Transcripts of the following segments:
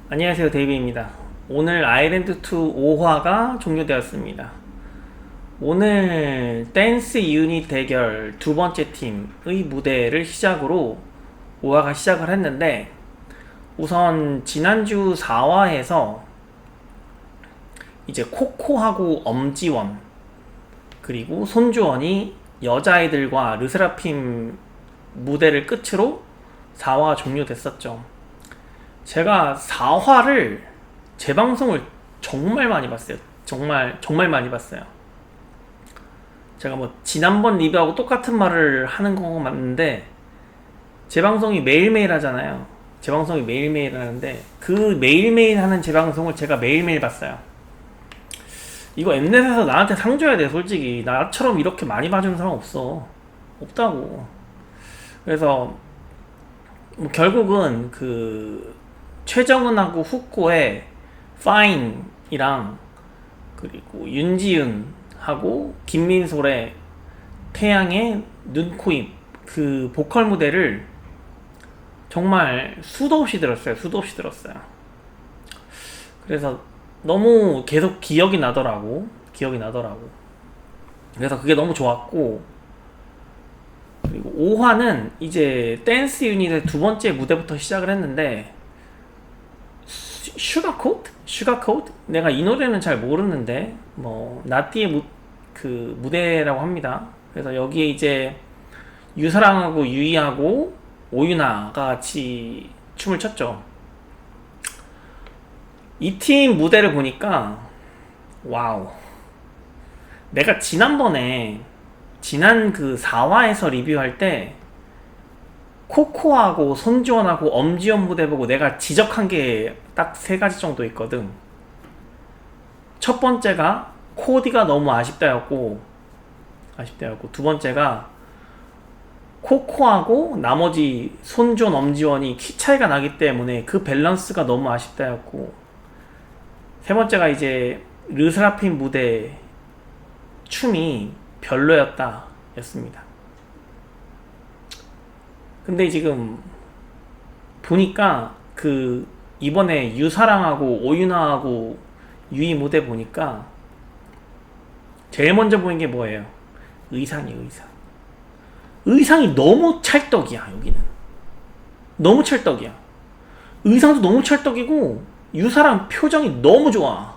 안녕하세요, 데이비입니다. 오늘 아일랜드2 5화가 종료되었습니다. 오늘 댄스 유닛 대결 두 번째 팀의 무대를 시작으로 5화가 시작을 했는데, 우선 지난주 4화에서 이제 코코하고 엄지원 그리고 손주원이 여자아이들과 르세라핌 무대를 끝으로 4화 종료됐었죠. 제가 4화를 재방송을 정말 많이 봤어요. 정말 많이 봤어요. 제가 뭐 지난번 리뷰하고 똑같은 말을 하는 거 맞는데, 재방송이 매일매일 하잖아요. 재방송이 매일매일 하는데 그 매일매일 하는 재방송을 제가 매일매일 봤어요. 이거 엠넷에서 나한테 상 줘야 돼. 솔직히 나처럼 이렇게 많이 봐주는 사람 없다고. 그래서 뭐 결국은 그 최정은하고 후코의 Fine이랑 그리고 윤지은하고 김민솔의 태양의 눈, 코, 입, 그 보컬 무대를 정말 수도 없이 들었어요. 그래서 너무 계속 기억이 나더라고. 그래서 그게 너무 좋았고, 그리고 5화는 이제 댄스 유닛의 두 번째 무대부터 시작을 했는데, 슈가코트? 내가 이 노래는 잘 모르는데 뭐 나띠의 그 무대라고 합니다. 그래서 여기에 이제 유사랑하고 유이하고 오유나가 같이 춤을 췄죠. 이 팀 무대를 보니까 와우. 내가 지난 그 4화에서 리뷰할 때 코코하고 손지원하고 엄지원 무대 보고 내가 지적한 게 딱 세 가지 정도 있거든. 첫 번째가 코디가 너무 아쉽다였고, 두 번째가 코코하고 나머지 손지원, 엄지원이 키 차이가 나기 때문에 그 밸런스가 너무 아쉽다였고, 세 번째가 이제 르세라핌 무대 춤이 별로였다 였습니다. 근데 지금 보니까 그 이번에 유사랑하고 오유나하고 유이 무대 보니까 제일 먼저 보인 게 뭐예요? 의상이 너무 찰떡이야. 여기는 너무 찰떡이야. 의상도 너무 찰떡이고 유사랑 표정이 너무 좋아.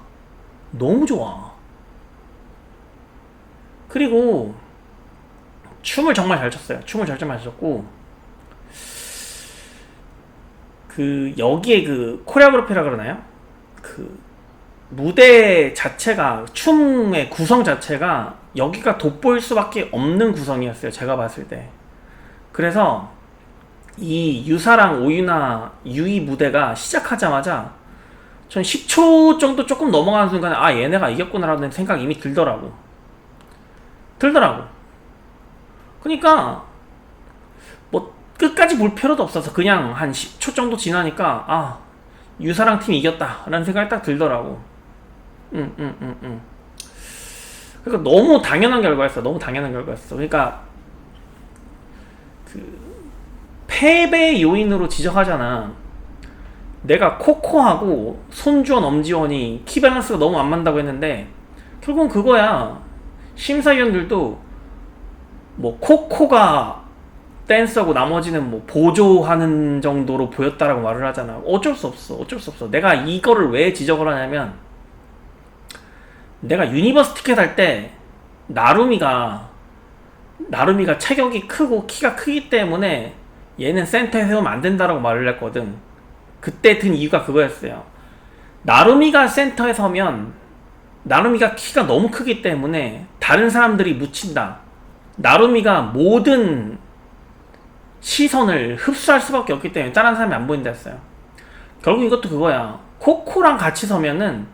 그리고 춤을 정말 잘 췄어요. 췄고, 그 여기에 그 코레오그래피라 그러나요? 그 무대 자체가, 춤의 구성 자체가 여기가 돋보일 수밖에 없는 구성이었어요. 제가 봤을 때. 그래서 이 유사랑 오유나 유이 무대가 시작하자마자 전 10초 정도 조금 넘어가는 순간에 아, 얘네가 이겼구나라는 생각이 이미 들더라고. 그러니까 뭐 끝까지 볼 필요도 없어서 그냥 한 10초 정도 지나니까 아, 유사랑 팀이 이겼다 라는 생각이 딱 들더라고. 그러니까 너무 당연한 결과였어. 그러니까 그 패배 요인으로 지적하잖아. 내가 코코하고 손주원, 엄지원이 키 밸런스가 너무 안 맞다고 했는데 결국은 그거야. 심사위원들도 뭐 코코가 댄서고 나머지는 뭐 보조하는 정도로 보였다라고 말을 하잖아. 어쩔 수 없어. 내가 이거를 왜 지적을 하냐면, 내가 유니버스 티켓 할 때 나루미가 체격이 크고 키가 크기 때문에 얘는 센터에 세우면 안 된다라고 말을 했거든. 그때 든 이유가 그거였어요. 나루미가 센터에 서면 나루미가 키가 너무 크기 때문에 다른 사람들이 묻힌다. 나루미가 모든 시선을 흡수할 수밖에 없기 때문에 다른 사람이 안 보인다 했어요. 결국 이것도 그거야. 코코랑 같이 서면은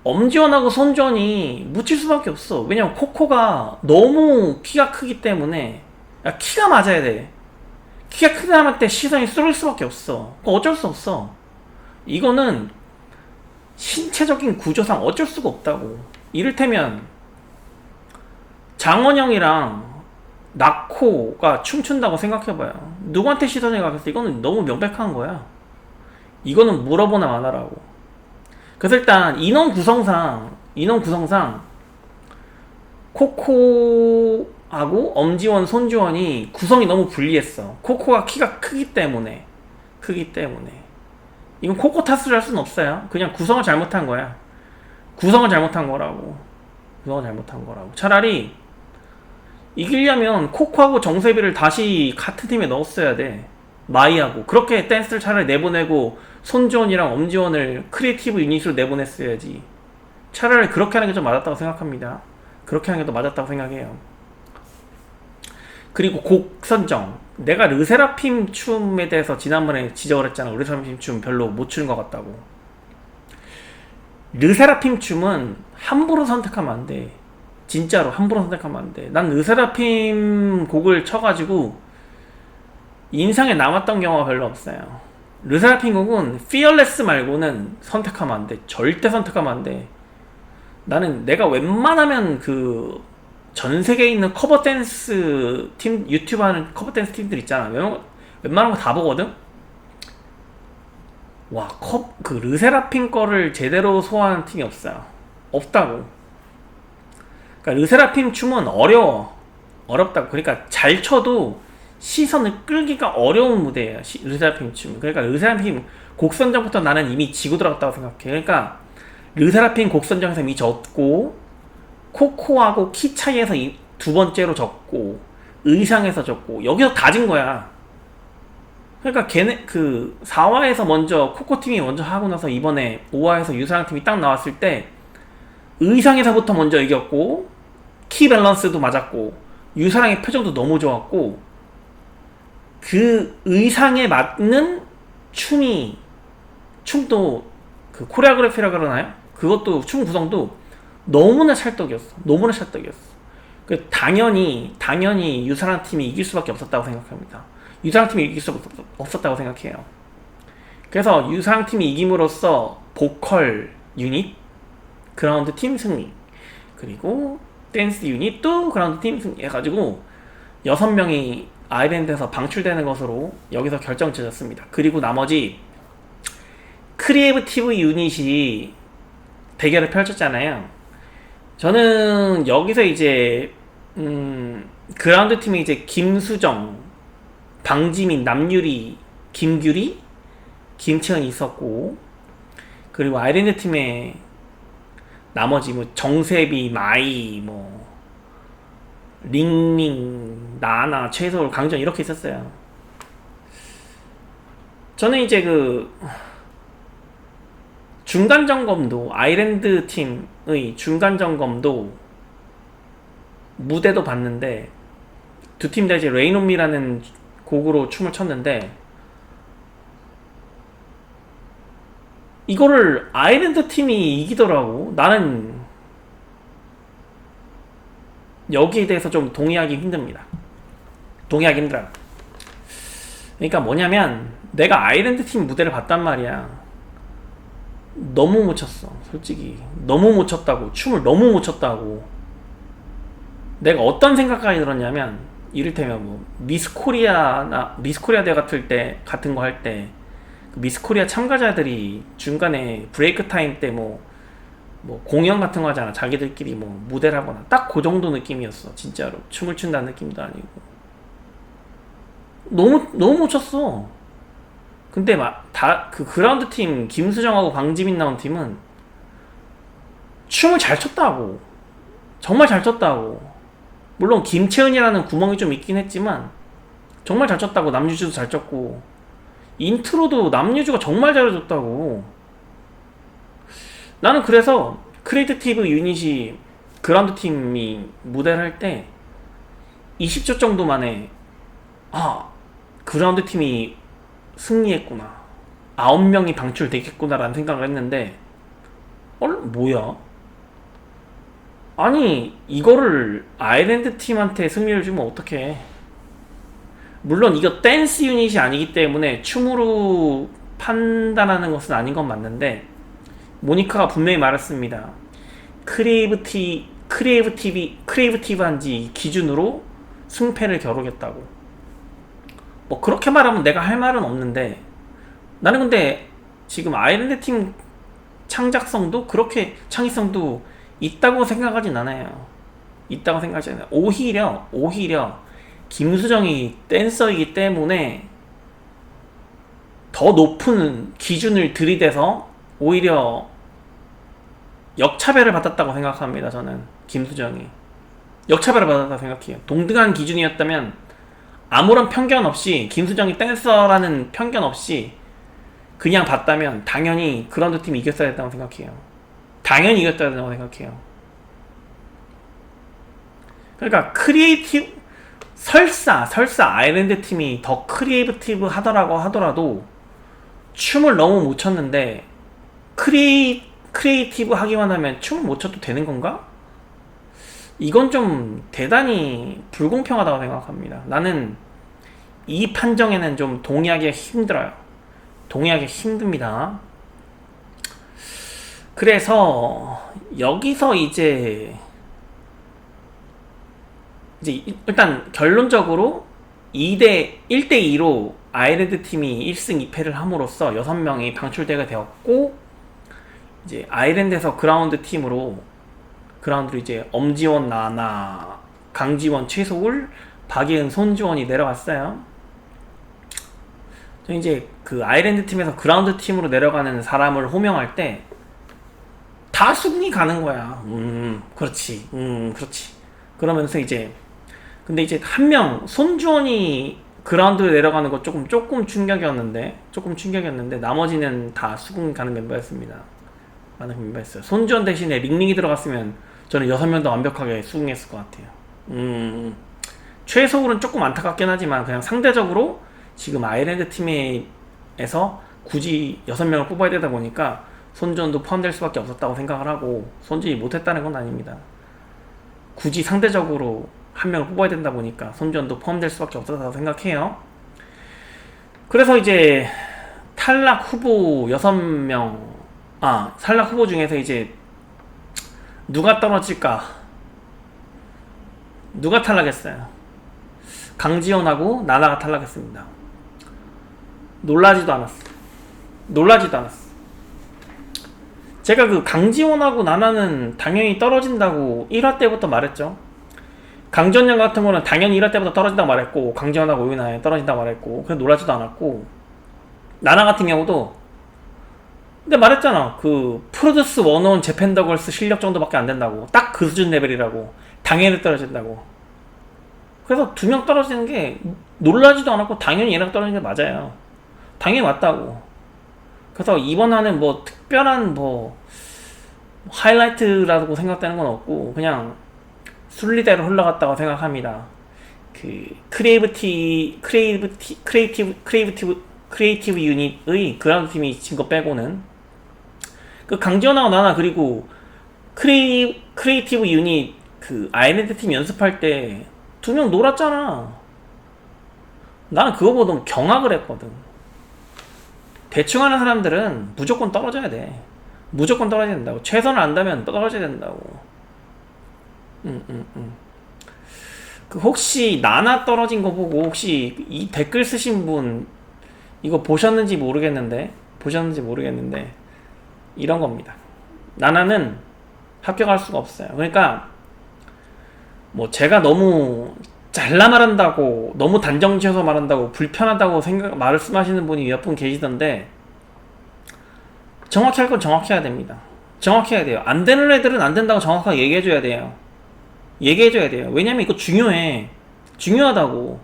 엄지원하고 손지원이 묻힐 수밖에 없어. 왜냐면 코코가 너무 키가 크기 때문에, 야, 키가 맞아야 돼. 키가 큰 사람한테 시선이 쏠릴 수밖에 없어. 어쩔 수 없어. 이거는 신체적인 구조상 어쩔 수가 없다고. 이를테면 장원영이랑 나코가 춤춘다고 생각해봐요. 누구한테 시선이 가겠어? 이거는 너무 명백한 거야. 이거는 물어보나 마나라고. 그래서 일단 인원 구성상 코코하고 엄지원, 손지원이 구성이 너무 불리했어. 코코가 키가 크기 때문에. 이건 코코 탓을 할 수는 없어요. 그냥 구성을 잘못한 거야. 구성을 잘못한 거라고. 차라리 이기려면 코코하고 정세비를 다시 같은 팀에 넣었어야 돼. 마이하고. 그렇게 댄스를 차라리 내보내고 손지원이랑 엄지원을 크리에이티브 유닛으로 내보냈어야지. 차라리 그렇게 하는 게 좀 맞았다고 생각합니다. 그렇게 하는 게 더 맞았다고 생각해요. 그리고 곡 선정. 내가 르세라핌 춤에 대해서 지난번에 지적을 했잖아. 르세라핌 춤 별로 못 추는 것 같다고. 르세라핌 춤은 함부로 선택하면 안 돼. 진짜로 함부로 선택하면 안 돼. 난 르세라핌 곡을 쳐가지고 인상에 남았던 경우가 별로 없어요. 르세라핌 곡은 Fearless 말고는 선택하면 안 돼. 절대 선택하면 안 돼. 나는 내가 웬만하면 그 전 세계에 있는 커버 댄스 팀, 유튜브 하는 커버 댄스 팀들 있잖아. 웬만한 거 다 보거든? 와, 그 르세라핌 거를 제대로 소화하는 팀이 없어요. 없다고. 그러니까 르세라핌 춤은 어렵다고. 그러니까 잘 춰도 시선을 끌기가 어려운 무대예요. 르세라핌 춤. 그러니까 르세라핌 곡 선정부터 나는 이미 지고 들어갔다고 생각해. 그러니까 르세라핌 곡 선정에서 이미 졌고, 코코하고 키 차이에서 두 번째로 졌고, 의상에서 졌고, 여기서 다 진 거야. 그러니까 걔네 그 4화에서 먼저 코코팀이 먼저 하고 나서 이번에 5화에서 유사랑팀이 딱 나왔을 때 의상에서부터 먼저 이겼고, 키 밸런스도 맞았고, 유사랑의 표정도 너무 좋았고, 그 의상에 맞는 춤도 그 코레오그래피라 그러나요? 그것도 춤 구성도 너무나 찰떡이었어. 그 당연히 유사랑 팀이 이길 수밖에 없었다고 생각합니다. 유사랑 팀이 이길 수 없었다고 생각해요. 그래서 유사랑 팀이 이김으로써 보컬 유닛 그라운드 팀 승리, 그리고 댄스 유닛도 그라운드 팀 승리 해가지고 6명이 아일랜드에서 방출되는 것으로 여기서 결정지었습니다. 그리고 나머지 크리에이티브 유닛이 대결을 펼쳤잖아요. 저는 여기서 이제 그라운드 팀에 이제 김수정, 방지민, 남유리, 김규리, 김채은이 있었고, 그리고 아일랜드 팀에 나머지 뭐 정세비, 마이, 뭐 링링, 나나, 최서울, 강정 이렇게 있었어요. 저는 이제 그 중간점검도, 아일랜드 팀의 중간점검도 무대도 봤는데, 두 팀 다 이제 레인 온 미라는 곡으로 춤을 췄는데, 이거를 아일랜드 팀이 이기더라고. 나는 여기에 대해서 좀 동의하기 힘들어요. 그러니까 뭐냐면, 내가 아일랜드 팀 무대를 봤단 말이야. 너무 못 췄어. 솔직히 너무 못 췄다고. 춤을 너무 못 췄다고. 내가 어떤 생각까지 들었냐면, 이를테면 뭐 미스코리아 대회 같은 거 할 때 그 미스코리아 참가자들이 중간에 브레이크 타임 때 뭐 공연 같은 거 하잖아. 자기들끼리 뭐 무대를 하거나. 딱 그 정도 느낌이었어. 진짜로 춤을 춘다는 느낌도 아니고. 너무 못 췄어. 근데 그 그라운드 팀 김수정하고 방지민 나온 팀은 춤을 잘 췄다고. 정말 잘 췄다고. 물론 김채은이라는 구멍이 좀 있긴 했지만 정말 잘 췄다고. 남유주도 잘 췄고, 인트로도 남유주가 정말 잘해줬다고. 나는 그래서 크리에이티브 유닛이 그라운드 팀이 무대를 할 때 20초 정도 만에 그라운드 팀이 승리했구나, 9명이 방출되겠구나 라는 생각을 했는데, 뭐야? 아니, 이거를 아일랜드 팀한테 승리를 주면 어떡해. 물론 이거 댄스 유닛이 아니기 때문에 춤으로 판단하는 것은 아닌 건 맞는데, 모니카가 분명히 말했습니다. 크리에이티브한지 기준으로 승패를 겨루겠다고. 뭐 그렇게 말하면 내가 할 말은 없는데, 나는 근데 지금 아일랜드 팀 창작성도 그렇게 창의성도 있다고 생각하진 않아요. 있다고 생각하지 않아요. 오히려 김수정이 댄서이기 때문에 더 높은 기준을 들이대서 오히려 역차별을 받았다고 생각합니다. 저는 김수정이 역차별을 받았다고 생각해요. 동등한 기준이었다면 아무런 편견 없이 김수정이 댄서라는 편견 없이 그냥 봤다면 당연히 그라운드 팀이 이겼어야 했다고 생각해요. 당연히 이겼어야 했다고 생각해요. 그러니까 설사 아일랜드 팀이 더 크리에이티브 하더라고 하더라도 춤을 너무 못 췄는데 크리에이티브 하기만 하면 춤을 못 춰도 되는 건가? 이건 좀 대단히 불공평하다고 생각합니다. 나는 이 판정에는 좀 동의하기가 힘들어요. 동의하기 힘듭니다. 그래서 여기서 이제 일단 결론적으로 1대2로 아일랜드 팀이 1승 2패를 함으로써 6명이 방출되게 되었고, 이제 아일랜드에서 그라운드로 이제 엄지원, 나나, 강지원, 최소울, 박예은, 손주원이 내려갔어요. 이제 그 아일랜드 팀에서 그라운드 팀으로 내려가는 사람을 호명할 때 다 수긍이 가는 거야. 그렇지. 그러면서 이제 근데 이제 한 명 손주원이 그라운드로 내려가는 거 조금 충격이었는데 나머지는 다 수긍 가는 멤버였습니다. 많은 멤버였어요. 손주원 대신에 링링이 들어갔으면 저는 6명 더 완벽하게 수긍했을 것 같아요. 최소울은 조금 안타깝긴 하지만 그냥 상대적으로 지금 아일랜드 팀에서 굳이 6명을 뽑아야 되다 보니까 손주원도 포함될 수밖에 없었다고 생각을 하고, 손주원이 못했다는 건 아닙니다. 굳이 상대적으로 한 명을 뽑아야 된다 보니까 손주원도 포함될 수밖에 없었다고 생각해요. 그래서 이제 탈락 후보 6명, 탈락 후보 중에서 이제 누가 떨어질까? 누가 탈락했어요? 강지원하고 나나가 탈락했습니다. 놀라지도 않았어. 제가 그 강지원하고 나나는 당연히 떨어진다고 1화 때부터 말했죠. 강지원 같은 거는 당연히 1화 때부터 떨어진다고 말했고, 강지원하고 오윤아에 떨어진다고 말했고, 그래서 놀라지도 않았고, 나나 같은 경우도 근데 말했잖아. 그 프로듀스 101 재팬더걸스 실력 정도밖에 안 된다고. 딱 그 수준 레벨이라고. 당연히 떨어진다고. 그래서 2명 떨어지는 게 놀라지도 않았고 당연히 얘랑 떨어지는 게 맞아요. 당연히 맞다고. 그래서 이번 화는 뭐 특별한 뭐 하이라이트라고 생각되는 건 없고 그냥 순리대로 흘러갔다고 생각합니다. 그 크리에이티브 유닛의 그라운드 팀이 진 거 빼고는 그 강지원하고 나나, 그리고 크리에이티브 유닛 그 아일랜드 팀 연습할 때 2명 놀았잖아. 나는 그거 보고 경악을 했거든. 대충 하는 사람들은 무조건 떨어져야 돼. 무조건 떨어져야 된다고. 최선을 안다면 떨어져야 된다고. 그 혹시 나나 떨어진 거 보고 혹시 이 댓글 쓰신 분 이거 보셨는지 모르겠는데 이런 겁니다. 나나는 합격할 수가 없어요. 그러니까 뭐 제가 너무 잘라 말한다고, 너무 단정 지어서 말한다고, 불편하다고 말씀하시는 분이 몇 분 계시던데, 정확히 할 건 정확히 해야 됩니다. 정확히 해야 돼요. 안 되는 애들은 안 된다고 정확하게 얘기해줘야 돼요. 왜냐면 이거 중요하다고.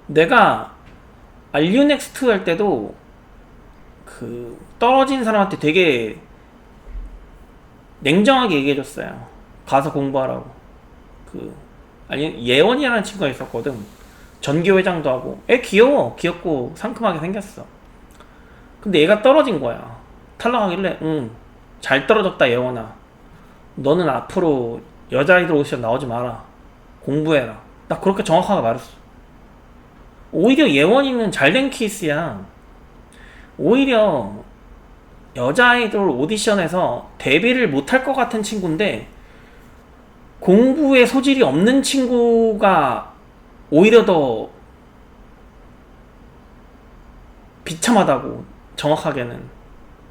내가 알류넥스트 할 때도 그 떨어진 사람한테 되게 냉정하게 얘기해줬어요. 가서 공부하라고. 예원이라는 친구가 있었거든. 전교회장도 하고. 애 귀엽고 상큼하게 생겼어. 근데 얘가 떨어진 거야. 탈락하길래 잘 떨어졌다 예원아. 너는 앞으로 여자아이들 오디션 나오지 마라. 공부해라. 나 그렇게 정확하게 말했어. 오히려 예원이는 잘된 케이스야. 오히려 여자아이돌 오디션에서 데뷔를 못할 것 같은 친구인데 공부에 소질이 없는 친구가 오히려 더 비참하다고. 정확하게는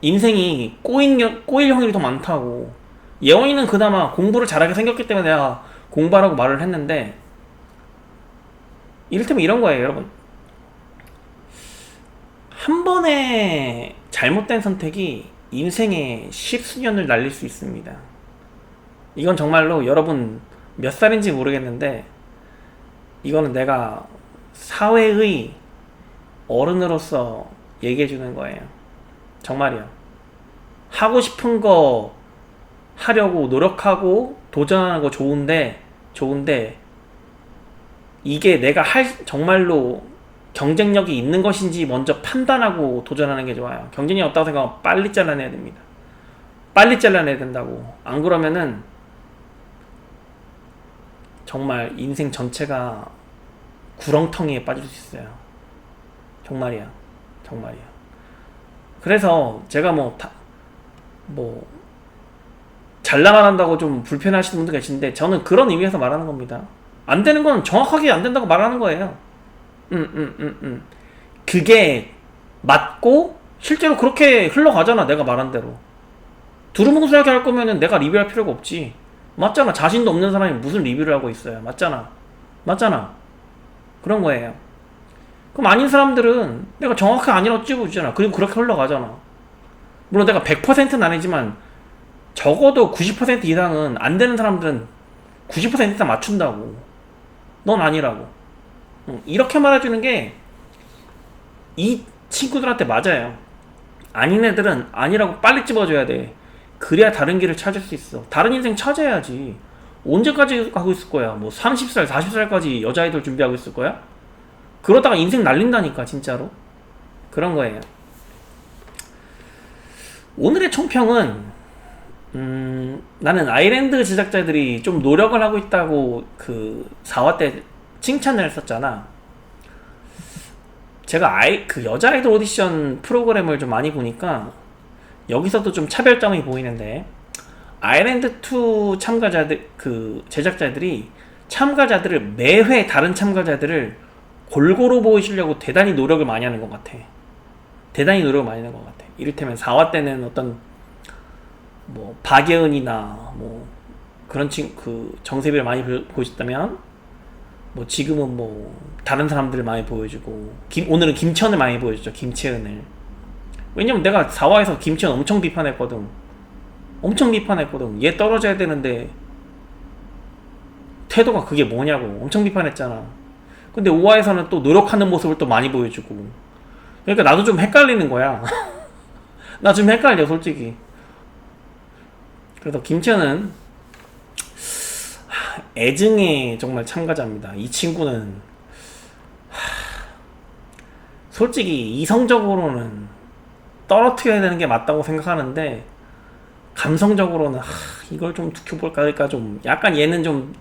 인생이 꼬일 확률이 더 많다고. 예원이는 그나마 공부를 잘하게 생겼기 때문에 내가 공부하라고 말을 했는데, 이를테면 이런 거예요, 여러분. 한 번의 잘못된 선택이 인생의 십수년을 날릴 수 있습니다. 이건 정말로 여러분 몇 살인지 모르겠는데, 이거는 내가 사회의 어른으로서 얘기해주는 거예요. 정말이요. 하고 싶은 거 하려고 노력하고 도전하는 거 좋은데 이게 내가 정말로 경쟁력이 있는 것인지 먼저 판단하고 도전하는 게 좋아요. 경쟁력이 없다고 생각하면 빨리 잘라내야 됩니다. 빨리 잘라내야 된다고. 안 그러면은 정말 인생 전체가 구렁텅이에 빠질 수 있어요. 정말이야. 그래서 제가 잘 나가란다고 좀 불편하시는 분들 계신데, 저는 그런 의미에서 말하는 겁니다. 안 되는 건 정확하게 안 된다고 말하는 거예요. 그게 맞고 실제로 그렇게 흘러가잖아. 내가 말한 대로 두루뭉술하게 할 거면은 내가 리뷰할 필요가 없지. 맞잖아. 자신도 없는 사람이 무슨 리뷰를 하고 있어요. 맞잖아. 그런 거예요. 그럼 아닌 사람들은 내가 정확하게 아니라고 찝어주잖아. 그리고 그렇게 흘러가잖아. 물론 내가 100%는 아니지만 적어도 90% 이상은, 안 되는 사람들은 90% 이상 맞춘다고. 넌 아니라고. 이렇게 말해주는 게 이 친구들한테 맞아요. 아닌 애들은 아니라고 빨리 집어줘야 돼. 그래야 다른 길을 찾을 수 있어. 다른 인생 찾아야지. 언제까지 하고 있을 거야? 30살, 40살까지 여자아이들 준비하고 있을 거야? 그러다가 인생 날린다니까, 진짜로. 그런 거예요. 오늘의 총평은, 나는 아일랜드 제작자들이 좀 노력을 하고 있다고 4화 때 칭찬을 했었잖아. 제가 여자 아이돌 오디션 프로그램을 좀 많이 보니까 여기서도 좀 차별점이 보이는데, 아일랜드2 참가자들, 제작자들이 참가자들을 매회 다른 참가자들을 골고루 보이시려고 대단히 노력을 많이 하는 것 같아. 이를테면 4화 때는 어떤 박예은이나 그런 정세비를 많이 보여줬다면, 지금은 다른 사람들을 많이 보여주고, 오늘은 김천을 많이 보여줬죠. 김채은을. 왜냐면 내가 4화에서 김채은 엄청 비판했거든. 얘 떨어져야 되는데 태도가 그게 뭐냐고 엄청 비판했잖아. 근데 5화에서는 또 노력하는 모습을 또 많이 보여주고. 그러니까 나도 좀 헷갈리는 거야. 나 좀 헷갈려, 솔직히. 그래서 김채은은 애증의 정말 참가자입니다. 이 친구는 솔직히 이성적으로는 떨어뜨려야 되는 게 맞다고 생각하는데, 감성적으로는 이걸 좀 두켜볼까. 그러니까 좀 약간 얘는 좀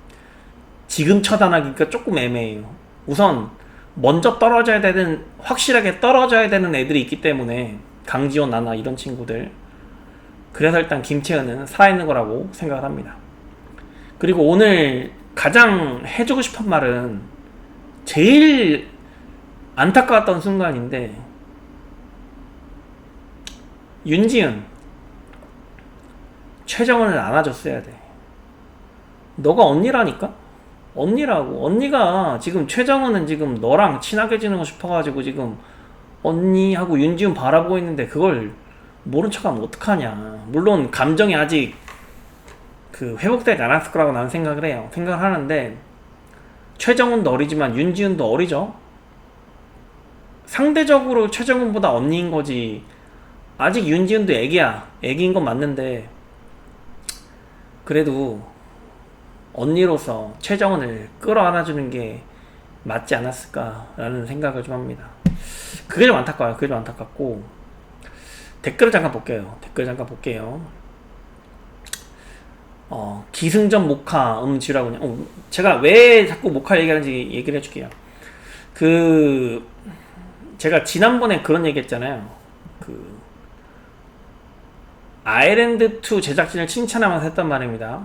지금 처단하기가 조금 애매해요. 우선 먼저 확실하게 떨어져야 되는 애들이 있기 때문에, 강지원, 나나 이런 친구들. 그래서 일단 김채은은 살아있는 거라고 생각을 합니다. 그리고 오늘 가장 해주고 싶은 말은, 제일 안타까웠던 순간인데, 윤지은 최정은을 안아줬어야 돼. 너가 언니라니까? 언니가 지금 최정은은 지금 너랑 친하게 지내고 싶어가지고 지금 언니하고 윤지은 바라보고 있는데, 그걸 모른 척하면 어떡하냐. 물론 감정이 아직 회복되지 않았을 거라고 나는 생각을 하는데, 최정은도 어리지만 윤지은도 어리죠. 상대적으로 최정은보다 언니인 거지. 아직 윤지은도 애기인 건 맞는데, 그래도 언니로서 최정은을 끌어안아주는 게 맞지 않았을까라는 생각을 좀 합니다. 그게 좀 안타깝고. 댓글을 잠깐 볼게요. 기승전 모카 지라고. 제가 왜 자꾸 모카 얘기하는지 얘기를 해줄게요. 제가 지난번에 그런 얘기 했잖아요. 아일랜드2 제작진을 칭찬하면서 했단 말입니다.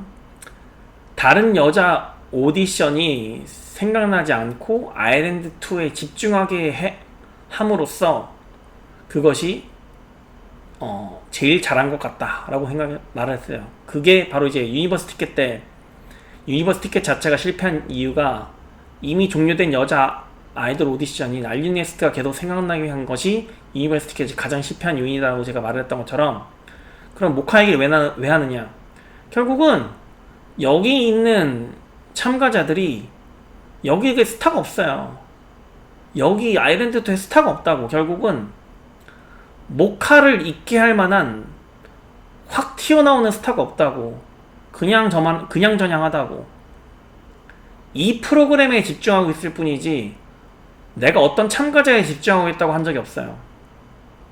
다른 여자 오디션이 생각나지 않고 아일랜드2에 집중하게 함으로써 그것이 제일 잘한 것 같다라고 말을 했어요. 그게 바로 이제 유니버스 티켓 때 유니버스 티켓 자체가 실패한 이유가 이미 종료된 여자 아이돌 오디션인 알리네스트가 계속 생각나게 한 것이 유니버스 티켓이 가장 실패한 요인이라고 제가 말을 했던 것처럼, 그럼 모카 얘기를 왜 하느냐, 결국은 여기 있는 참가자들이 여기에 스타가 없어요. 여기 아일랜드2에 스타가 없다고. 결국은 모카를 있게 할 만한 확 튀어나오는 스타가 없다고. 그냥 저냥하다고. 이 프로그램에 집중하고 있을 뿐이지 내가 어떤 참가자에 집중하고 있다고 한 적이 없어요.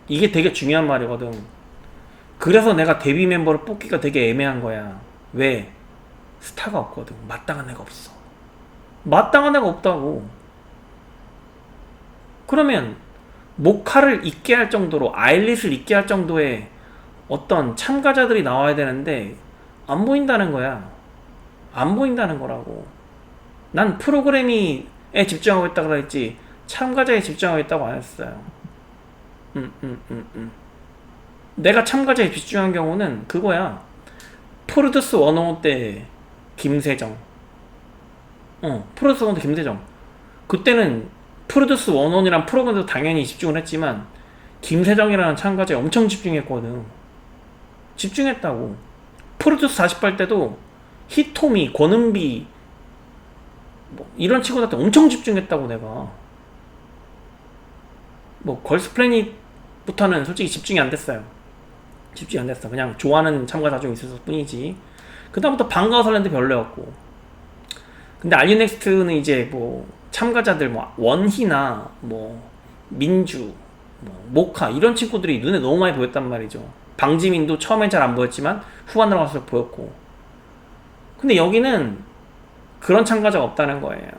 이게 되게 중요한 말이거든. 그래서 내가 데뷔 멤버를 뽑기가 되게 애매한 거야. 왜? 스타가 없거든. 마땅한 애가 없어. 마땅한 애가 없다고. 그러면 모카를 있게 할 정도로, 아일릿을 있게 할 정도의 어떤 참가자들이 나와야 되는데 안 보인다는 거야. 안 보인다는 거라고. 난 프로그램에 집중하고 있다고 그랬지 참가자에 집중하고 있다고 안 했어요. 내가 참가자에 집중한 경우는 그거야. 프로듀스 101 때 김세정. 프로듀스 101 때 김세정. 그때는 프로듀스 101이란 프로그램도 당연히 집중을 했지만 김세정이라는 참가자에 엄청 집중했거든. 집중했다고. 프로듀스 48 때도 히토미, 권은비 뭐 이런 친구들한테 엄청 집중했다고. 내가 뭐 걸스 플래닛부터는 솔직히 집중이 안 됐어요. 집중이 안 됐어. 그냥 좋아하는 참가자 좀 있었을 뿐이지. 그 다음부터 반가워 설렌드 별로였고. 근데 알리넥스트는 이제 뭐 참가자들 뭐 원희나 뭐 민주, 뭐 모카 이런 친구들이 눈에 너무 많이 보였단 말이죠. 방지민도 처음엔 잘 안 보였지만 후반으로 갈수록 보였고. 근데 여기는 그런 참가자가 없다는 거예요.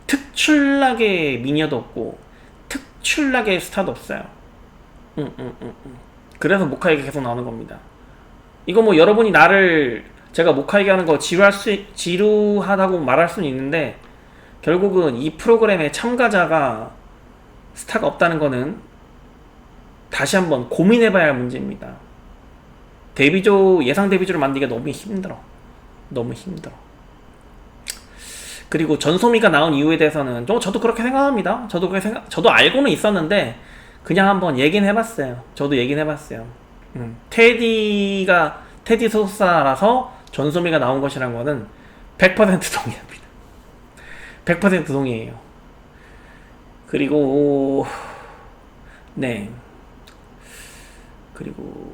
특출나게 미녀도 없고 특출나게 스타도 없어요. 그래서 모카 얘기 계속 나오는 겁니다. 이거 뭐 여러분이 제가 모카 얘기하는 거 지루하다고 말할 수는 있는데, 결국은 이 프로그램에 참가자가 스타가 없다는 거는 다시 한번 고민해봐야 할 문제입니다. 예상 데뷔조를 만들기가 너무 힘들어. 너무 힘들어. 그리고 전소미가 나온 이유에 대해서는 저도 그렇게 생각합니다. 저도 알고는 있었는데 그냥 한번 얘기는 해봤어요. 저도 얘기는 해봤어요. 테디 소사라서 전소미가 나온 것이란 거는 100% 동의합니다. 100% 동의해요. 그리고 그리고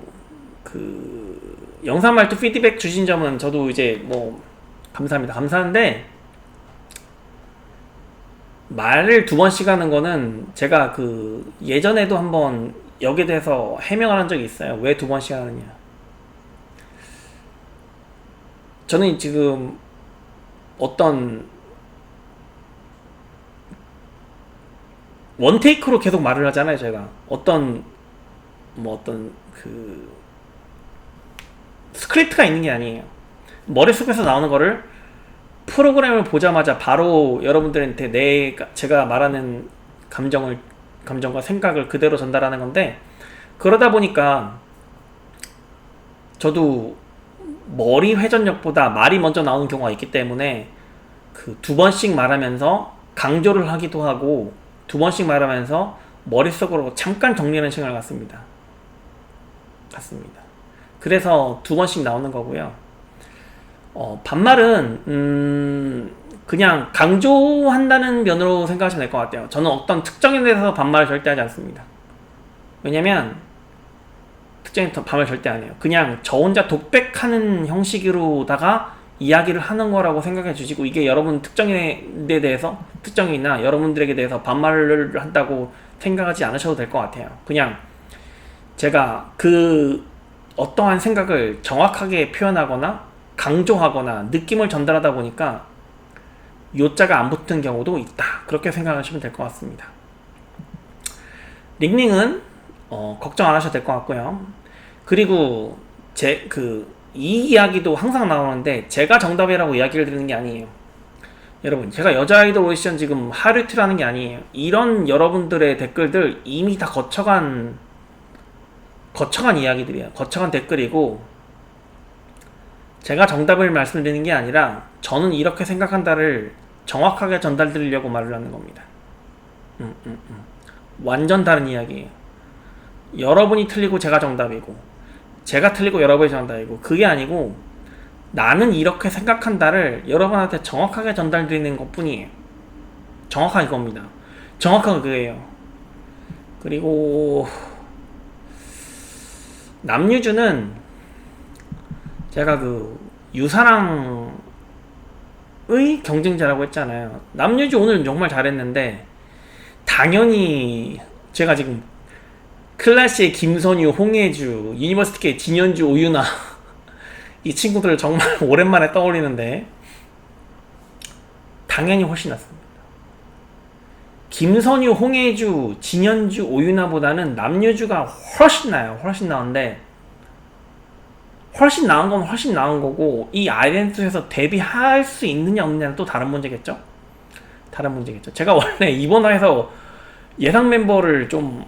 영상 말투 피드백 주신 점은 저도 이제 뭐 감사합니다. 감사한데, 말을 2번씩 하는 거는 제가 예전에도 한번 여기에 대해서 해명을 한 적이 있어요. 왜 2번씩 하느냐. 저는 지금 어떤 원테이크로 계속 말을 하잖아요. 제가 어떤 스크립트가 있는 게 아니에요. 머릿속에서 나오는 거를 프로그램을 보자마자 바로 여러분들한테 제가 말하는 감정과 생각을 그대로 전달하는 건데, 그러다 보니까 저도 머리 회전력보다 말이 먼저 나오는 경우가 있기 때문에 2번씩 말하면서 강조를 하기도 하고 2번씩 말하면서 머릿속으로 잠깐 정리하는 시간을 갖습니다. 그래서 2번씩 나오는 거고요. 반말은 그냥 강조한다는 면으로 생각하시면 될 것 같아요. 저는 어떤 특정에 대해서 반말을 절대 하지 않습니다. 왜냐면 특정에 반말 절대 안 해요. 그냥 저 혼자 독백하는 형식으로다가 이야기를 하는 거라고 생각해 주시고, 이게 여러분 특정인이나 여러분들에게 대해서 반말을 한다고 생각하지 않으셔도 될 것 같아요. 그냥 제가 어떠한 생각을 정확하게 표현하거나 강조하거나 느낌을 전달하다 보니까 요자가 안 붙은 경우도 있다. 그렇게 생각하시면 될 것 같습니다. 링링은 걱정 안 하셔도 될 것 같고요. 그리고 이 이야기도 항상 나오는데 제가 정답이라고 이야기를 드리는 게 아니에요. 여러분, 제가 여자 아이돌 오디션 지금 하루 이틀 하는 게 아니에요. 이런 여러분들의 댓글들 이미 다 거쳐간 거창한 이야기들이에요. 거창한 댓글이고, 제가 정답을 말씀드리는 게 아니라 저는 이렇게 생각한다를 정확하게 전달드리려고 말을 하는 겁니다. 완전 다른 이야기예요. 여러분이 틀리고 제가 정답이고, 제가 틀리고 여러분이 정답이고, 그게 아니고 나는 이렇게 생각한다를 여러분한테 정확하게 전달드리는 것 뿐이에요. 정확한 이겁니다. 정확한 그거예요. 그리고 남유주는 제가 그 유사랑의 경쟁자라고 했잖아요. 남유주 오늘 정말 잘했는데, 당연히 제가 지금 클래시의 김선유, 홍혜주, 유니버시티의 진현주, 오유나 이 친구들을 정말 오랜만에 떠올리는데 당연히 훨씬 낫습니다. 김선유, 홍혜주, 진현주, 오유나보다는 남유주가 훨씬 나아요. 훨씬 나은데, 훨씬 나은 건 훨씬 나은 거고, 이 아이덴티티에서 데뷔할 수 있느냐 없느냐는 또 다른 문제겠죠? 다른 문제겠죠. 제가 원래 이번 화에서 예상 멤버를 좀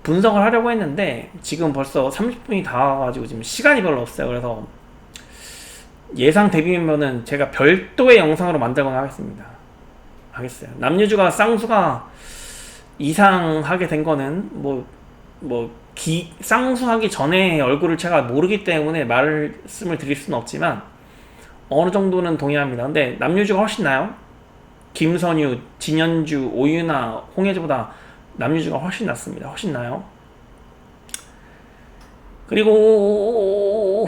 분석을 하려고 했는데 지금 벌써 30분이 다 와가지고 지금 시간이 별로 없어요. 그래서 예상 데뷔 멤버는 제가 별도의 영상으로 만들거나 하겠습니다. 하겠어요. 남유주가 쌍수가 이상하게 된 거는 쌍수하기 전에 얼굴을 제가 모르기 때문에 말씀을 드릴 수는 없지만 어느 정도는 동의합니다. 근데 남유주가 훨씬 나요. 김선유, 진현주, 오유나, 홍혜주보다 남유주가 훨씬 낫습니다. 훨씬 나요. 그리고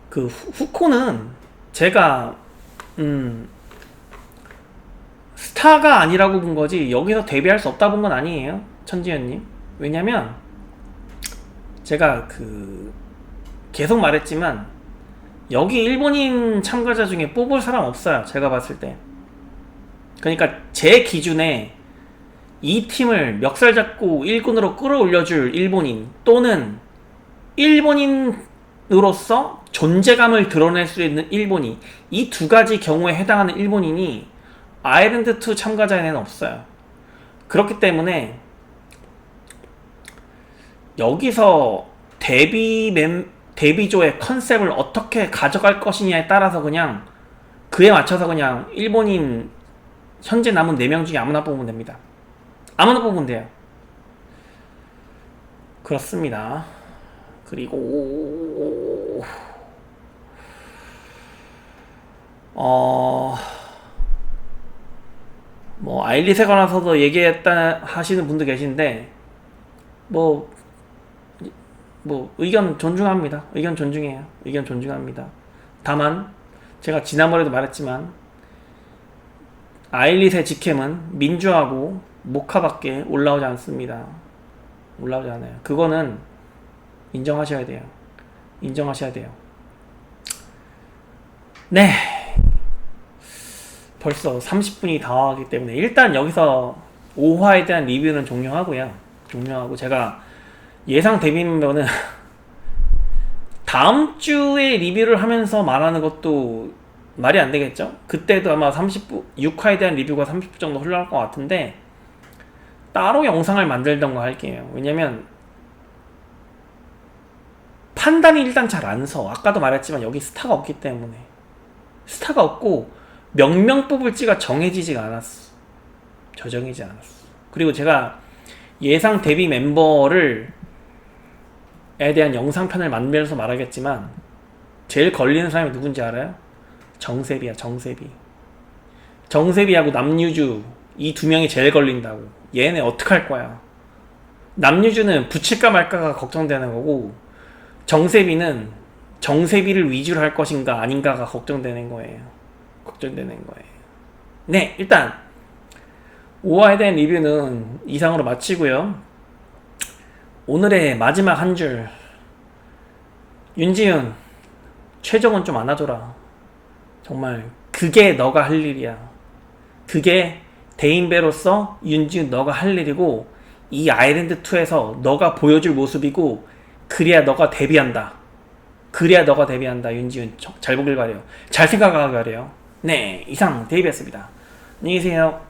그 후코는 제가 스타가 아니라고 본 거지 여기서 데뷔할 수 없다 본 건 아니에요, 천지현님. 왜냐면 제가 계속 말했지만 여기 일본인 참가자 중에 뽑을 사람 없어요, 제가 봤을 때. 그러니까 제 기준에 이 팀을 멱살 잡고 1군으로 끌어올려줄 일본인, 또는 일본인으로서 존재감을 드러낼 수 있는 일본인, 이 두 가지 경우에 해당하는 일본인이 아일랜드2 참가자에는 없어요. 그렇기 때문에 여기서 데뷔조의 컨셉을 어떻게 가져갈 것이냐에 따라서 그냥 그에 맞춰서 그냥 일본인 현재 남은 4명 중에 아무나 뽑으면 됩니다. 아무나 뽑으면 돼요. 그렇습니다. 그리고 아일릿에 관해서도 얘기했다 하시는 분도 계신데 의견 존중합니다. 의견 존중해요. 의견 존중합니다. 다만 제가 지난번에도 말했지만 아일릿의 직캠은 민주하고 모카밖에 올라오지 않습니다. 올라오지 않아요. 그거는 인정하셔야 돼요. 인정하셔야 돼요. 네, 벌써 30분이 다 하기 때문에 일단 여기서 5화에 대한 리뷰는 종료하고요. 종료하고 제가 예상 데뷔 멤버는 다음 주에 리뷰를 하면서 말하는 것도 말이 안 되겠죠? 그때도 아마 6화에 대한 리뷰가 30분 정도 흘러갈 것 같은데 따로 영상을 만들던가 할게요. 왜냐면 판단이 일단 잘 안 서. 아까도 말했지만 여기 스타가 없기 때문에. 스타가 없고 명명 뽑을지가 정해지지가 않았어. 저정해지지 않았어. 그리고 제가 예상 데뷔 멤버를 에 대한 영상편을 만들어서 말하겠지만 제일 걸리는 사람이 누군지 알아요? 정세비야. 정세비하고 남유주 이 두 명이 제일 걸린다고. 얘네 어떡할 거야. 남유주는 붙일까 말까가 걱정되는 거고, 정세비는 정세비를 위주로 할 것인가 아닌가가 걱정되는 거예요. 네, 일단 5화에 대한 리뷰는 이상으로 마치고요. 오늘의 마지막 한 줄. 윤지윤, 최종은 좀 안아줘라. 정말 그게 너가 할 일이야. 그게 대인배로서 윤지윤 너가 할 일이고, 이 아일랜드2에서 너가 보여줄 모습이고, 그래야 너가 데뷔한다. 윤지윤. 잘 보길 바래요. 잘 생각하길 바래요. 네, 이상 데뷔했습니다. 안녕히 계세요.